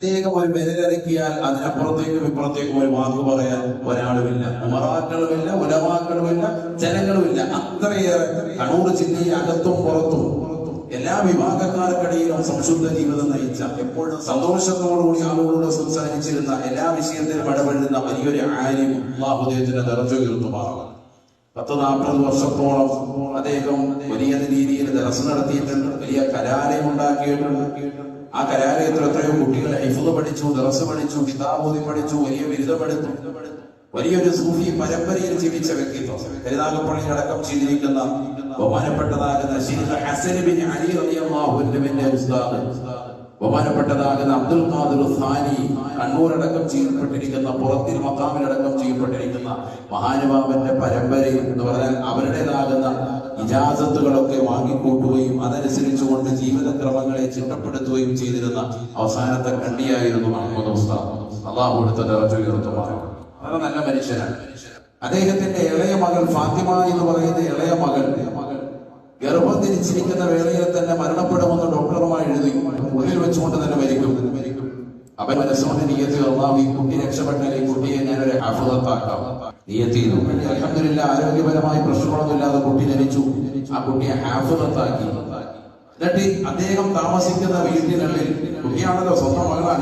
പ്രത്യേകം ഒരു വിരലിറക്കിയാൽ അതിനപ്പുറത്തേക്കും ഇപ്പുറത്തേക്കും ഒരു വാക്ക് പറയാൻ ഒരാളുമില്ല. ഉമറാക്കളുമില്ല, ഉലമാക്കളുമില്ല, ജനങ്ങളുമില്ല. അത്രയേറെ കണ്ണൂർ ജില്ലയിൽ അകത്തും പുറത്തും എല്ലാ വിഭാഗക്കാർക്കിടയിലും സംശുദ്ധ ജീവിതം നയിച്ച, എപ്പോഴും സന്തോഷത്തോടുകൂടി ആളുകളോട് സംസാരിച്ചിരുന്ന, എല്ലാ വിഷയത്തിലും ഇടപെടുന്ന വലിയൊരു ആലിം അല്ലാഹുവിന്റെ ദർജ ഉയർത്തുമാറാണ്. 40 വർഷത്തോളം അദ്ദേഹം വലിയ രീതിയിൽ ദർസ് നടത്തിയിട്ടുണ്ട്. വലിയ കലാലയം ഉണ്ടാക്കിയിട്ടുണ്ട്. ആ കലാലയത്തിൽ എത്രയോ കുട്ടികൾ ഹിഫ്ള് പഠിച്ചു, ദർസ് പഠിച്ചു, കിതാബ് പഠിച്ചു, വലിയ ബിരുദമെടുത്തു. വലിയൊരു സൂഫി പരമ്പരയിൽ ജീവിച്ച വ്യക്തിത്വം. കരുനാഗപ്പള്ളിയിൽ അടക്കം ചെയ്തിരിക്കുന്ന ബഹുമാനപ്പെട്ടതാകുന്ന ശൈഖ് ഹസൻ ബിൻ അലി റളിയല്ലാഹു അൻഹുവിന്റെ ഉസ്താദ്, ബഹുമാനപ്പെട്ടതാകുന്ന അബ്ദുൽ ഖാദിർ സാനി, കണ്ണൂരടക്കം ചെയ്യപ്പെട്ടിരിക്കുന്ന, പുറത്തിൽ മക്കാമിലടക്കം ചെയ്യപ്പെട്ടിരിക്കുന്ന മഹാനുഭാവന്റെ പരമ്പരയിൽ എന്ന് പറഞ്ഞാൽ അവരുടേതാകുന്ന ഇജാസത്തുകളൊക്കെ വാങ്ങിക്കൂട്ടുകയും അതനുസരിച്ചുകൊണ്ട് ജീവിതക്രമങ്ങളെ ചിട്ടപ്പെടുത്തുകയും ചെയ്തിരുന്ന അവസാനത്തെ കണ്ണിയായിരുന്നു മുഹമ്മദ് ഉസ്താദ്. അല്ലാഹു കൊടുത്ത ദർജ ഉയർത്തുമാറാണ്. വളരെ നല്ല മനുഷ്യനാണ്. അദ്ദേഹത്തിന്റെ ഇളയ മകൾ ഫാത്തിമ എന്ന് പറയുന്ന ഇളയ മകൾ ഗർഭം ധരിച്ചിരിക്കുന്ന വേളയിൽ തന്നെ മരണപ്പെടുമെന്ന് ഡോക്ടർമാർ എഴുതി. ഉള്ളിൽ വെച്ചുകൊണ്ട് തന്നെ മരിക്കും. അവൻ മനസ്സുകൊണ്ട് നിയത്തി അല്ലാഹു ഈ കുട്ടി രക്ഷപ്പെട്ടാൽ ഈ കുട്ടിയെ ഞാനൊരു ഹാഫിളത്താക്കാം നിയത്ത് ചെയ്തു. അൽഹംദുലില്ലാഹ് ആരോഗ്യപരമായി പ്രശ്നങ്ങളൊന്നും ഇല്ലാതെ കുട്ടി ജനിച്ചു. ആ കുട്ടിയെ ഹാഫിളത്താക്കി. എന്നിട്ട് അദ്ദേഹം താമസിക്കുന്ന വീട്ടിനുള്ളിൽ, കുട്ടിയാണല്ലോ സ്വന്തം മകളാണ്,